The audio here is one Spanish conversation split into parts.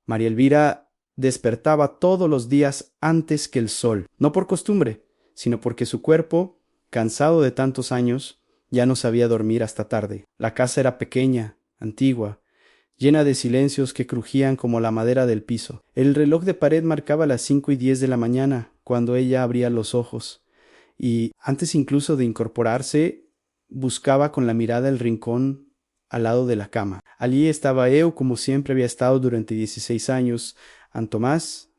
María Elvira despertaba todos los días antes que el sol, no por costumbre, sino porque su cuerpo, cansado de tantos años, ya no sabía dormir hasta tarde. La casa era pequeña, antigua, llena de silencios que crujían como la madera del piso. El reloj de pared marcaba las 5:10 de la mañana cuando ella abría los ojos, y antes incluso de incorporarse, buscaba con la mirada el rincón al lado de la cama. Allí estaba Eu, como siempre había estado durante 16 años. Antomás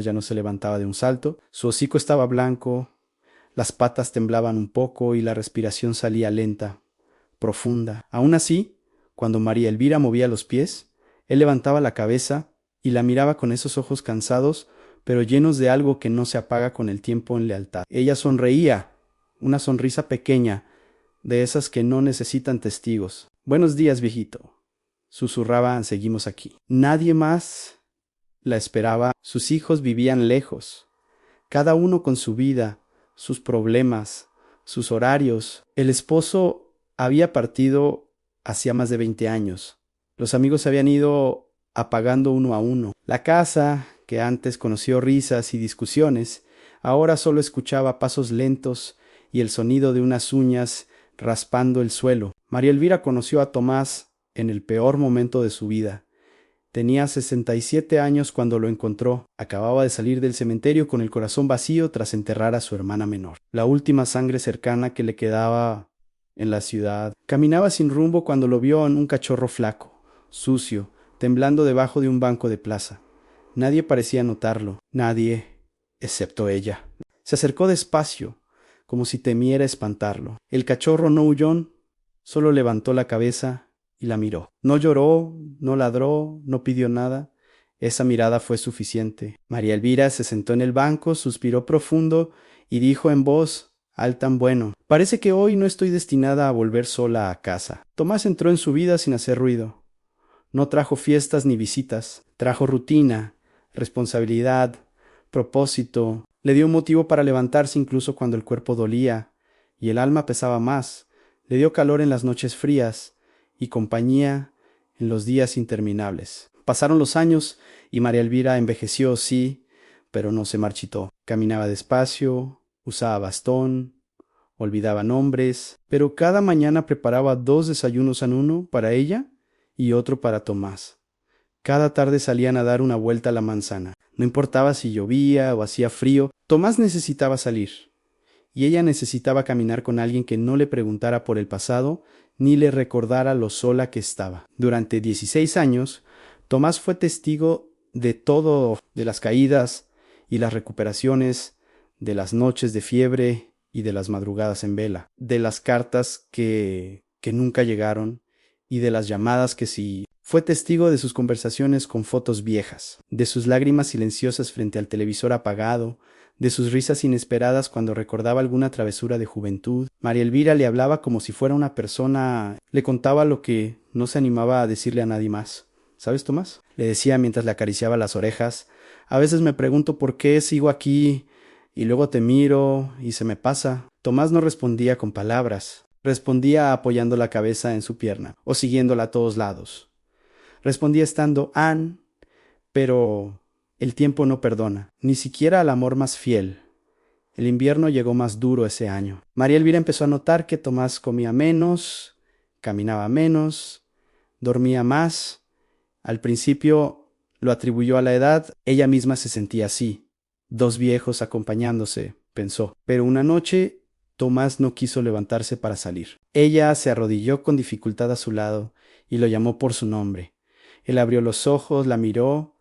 ya no se levantaba de un salto. Su hocico estaba blanco, las patas temblaban un poco y la respiración salía lenta, profunda. Aún así, cuando María Elvira movía los pies, él levantaba la cabeza y la miraba con esos ojos cansados, pero llenos de algo que no se apaga con el tiempo en lealtad. Ella sonreía, una sonrisa pequeña, de esas que no necesitan testigos. Buenos días, viejito, susurraba. Seguimos aquí. Nadie más la esperaba. Sus hijos vivían lejos, cada uno con su vida, sus problemas, sus horarios. El esposo había partido hacía más de 20 años. Los amigos habían ido apagando uno a uno. La casa, que antes conoció risas y discusiones, ahora solo escuchaba pasos lentos y el sonido de unas uñas raspando el suelo. María Elvira conoció a Tomás en el peor momento de su vida. Tenía 67 años cuando lo encontró. Acababa de salir del cementerio con el corazón vacío tras enterrar a su hermana menor, la última sangre cercana que le quedaba en la ciudad. Caminaba sin rumbo cuando lo vio en un cachorro flaco, sucio, temblando debajo de un banco de plaza. Nadie parecía notarlo, nadie, excepto ella. Se acercó despacio, como si temiera espantarlo. El cachorro no huyó, solo levantó la cabeza y la miró. No lloró, no ladró, no pidió nada. Esa mirada fue suficiente. María Elvira se sentó en el banco, suspiró profundo y dijo en voz alta: bueno, parece que hoy no estoy destinada a volver sola a casa. Tomás entró en su vida sin hacer ruido. No trajo fiestas ni visitas, trajo rutina, responsabilidad, propósito. Le dio un motivo para levantarse incluso cuando el cuerpo dolía y el alma pesaba más. Le dio calor en las noches frías y compañía en los días interminables. Pasaron los años y María Elvira envejeció, sí, pero no se marchitó. Caminaba despacio, usaba bastón, olvidaba nombres, pero cada mañana preparaba 2 desayunos en uno para ella y otro para Tomás. Cada tarde salían a dar una vuelta a la manzana. No importaba si llovía o hacía frío, Tomás necesitaba salir. Y ella necesitaba caminar con alguien que no le preguntara por el pasado ni le recordara lo sola que estaba. Durante 16 años, Tomás fue testigo de todo, de las caídas y las recuperaciones, de las noches de fiebre y de las madrugadas en vela, de las cartas que nunca llegaron y de las llamadas que sí. Fue testigo de sus conversaciones con fotos viejas, de sus lágrimas silenciosas frente al televisor apagado, de sus risas inesperadas cuando recordaba alguna travesura de juventud. María Elvira le hablaba como si fuera una persona, le contaba lo que no se animaba a decirle a nadie más. ¿Sabes, Tomás?, le decía mientras le acariciaba las orejas. A veces me pregunto por qué sigo aquí y luego te miro y se me pasa. Tomás no respondía con palabras, respondía apoyando la cabeza en su pierna o siguiéndola a todos lados. Respondía estando pero el tiempo no perdona, ni siquiera al amor más fiel. El invierno llegó más duro ese año. María Elvira empezó a notar que Tomás comía menos, caminaba menos, dormía más. Al principio lo atribuyó a la edad, ella misma se sentía así. 2 viejos acompañándose, pensó. Pero una noche Tomás no quiso levantarse para salir. Ella se arrodilló con dificultad a su lado y lo llamó por su nombre. Él abrió los ojos, la miró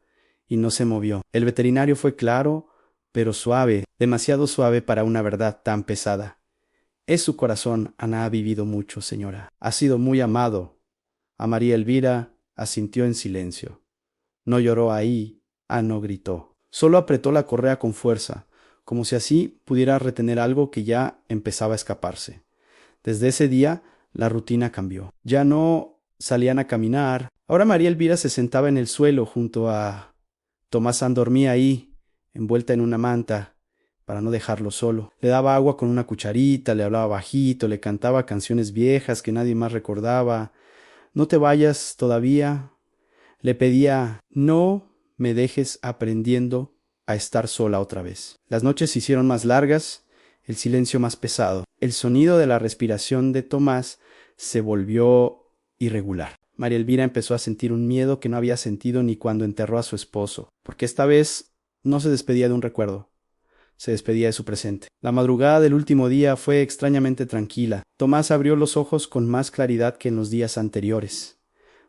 y no se movió. El veterinario fue claro, pero suave, demasiado suave para una verdad tan pesada. Es su corazón. Ana ha vivido mucho, señora. Ha sido muy amado. A María Elvira asintió en silencio. No lloró ahí, no gritó. Solo apretó la correa con fuerza, como si así pudiera retener algo que ya empezaba a escaparse. Desde ese día, la rutina cambió. Ya no salían a caminar. Ahora María Elvira se sentaba en el suelo junto a Tomás. Dormía ahí, envuelta en una manta, para no dejarlo solo. Le daba agua con una cucharita, le hablaba bajito, le cantaba canciones viejas que nadie más recordaba. No te vayas todavía. Le pedía: no me dejes aprendiendo a estar sola otra vez. Las noches se hicieron más largas, el silencio más pesado. El sonido de la respiración de Tomás se volvió irregular. María Elvira empezó a sentir un miedo que no había sentido ni cuando enterró a su esposo, porque esta vez no se despedía de un recuerdo, se despedía de su presente. La madrugada del último día fue extrañamente tranquila. Tomás abrió los ojos con más claridad que en los días anteriores.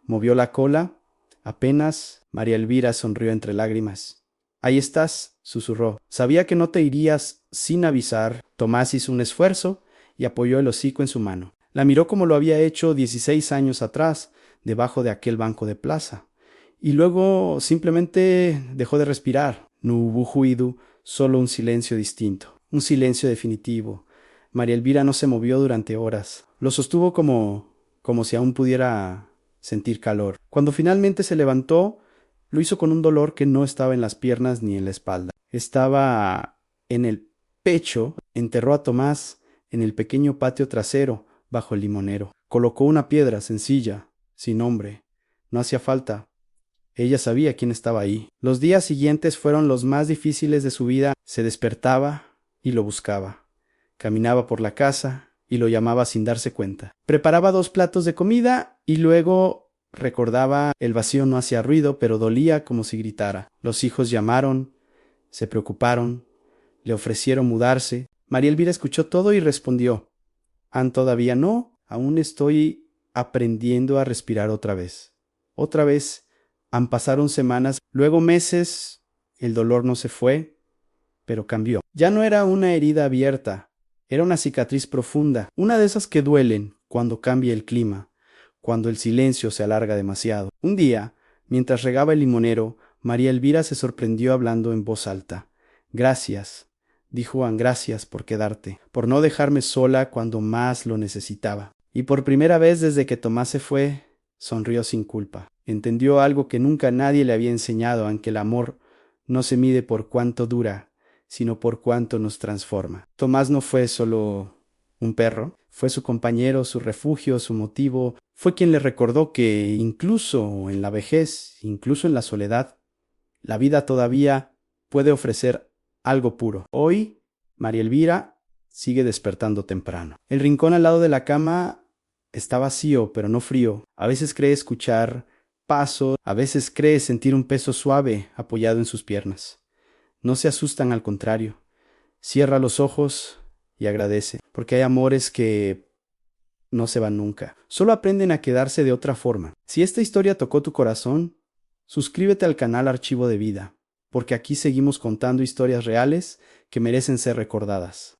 Movió la cola. Apenas María Elvira sonrió entre lágrimas. «Ahí estás», susurró. «Sabía que no te irías sin avisar». Tomás hizo un esfuerzo y apoyó el hocico en su mano. La miró como lo había hecho 16 años atrás, debajo de aquel banco de plaza. Y luego simplemente dejó de respirar. No hubo ruido, solo un silencio distinto, un silencio definitivo. María Elvira no se movió durante horas. Lo sostuvo como si aún pudiera sentir calor. Cuando finalmente se levantó, lo hizo con un dolor que no estaba en las piernas ni en la espalda. Estaba en el pecho. Enterró a Tomás en el pequeño patio trasero, bajo el limonero. Colocó una piedra sencilla, sin nombre. No hacía falta. Ella sabía quién estaba ahí. Los días siguientes fueron los más difíciles de su vida. Se despertaba y lo buscaba. Caminaba por la casa y lo llamaba sin darse cuenta. Preparaba 2 platos de comida y luego recordaba. El vacío no hacía ruido, pero dolía como si gritara. Los hijos llamaron, se preocuparon, le ofrecieron mudarse. María Elvira escuchó todo y respondió: todavía no, aún estoy aprendiendo a respirar otra vez. Otra vez. Pasaron semanas, luego meses. El dolor no se fue, pero cambió. Ya no era una herida abierta, era una cicatriz profunda, una de esas que duelen cuando cambia el clima, cuando el silencio se alarga demasiado. Un día, mientras regaba el limonero, María Elvira se sorprendió hablando en voz alta. «Gracias», dijo Juan, «gracias por quedarte, por no dejarme sola cuando más lo necesitaba». Y por primera vez desde que Tomás se fue, sonrió sin culpa. Entendió algo que nunca nadie le había enseñado, aunque el amor no se mide por cuánto dura, sino por cuánto nos transforma. Tomás no fue solo un perro, fue su compañero, su refugio, su motivo. Fue quien le recordó que incluso en la vejez, incluso en la soledad, la vida todavía puede ofrecer algo puro. Hoy, María Elvira sigue despertando temprano. El rincón al lado de la cama está vacío, pero no frío. A veces cree escuchar pasos, a veces cree sentir un peso suave apoyado en sus piernas. No se asustan, al contrario. Cierra los ojos y agradece, porque hay amores que no se van nunca. Solo aprenden a quedarse de otra forma. Si esta historia tocó tu corazón, suscríbete al canal Archivo de Vida, porque aquí seguimos contando historias reales que merecen ser recordadas.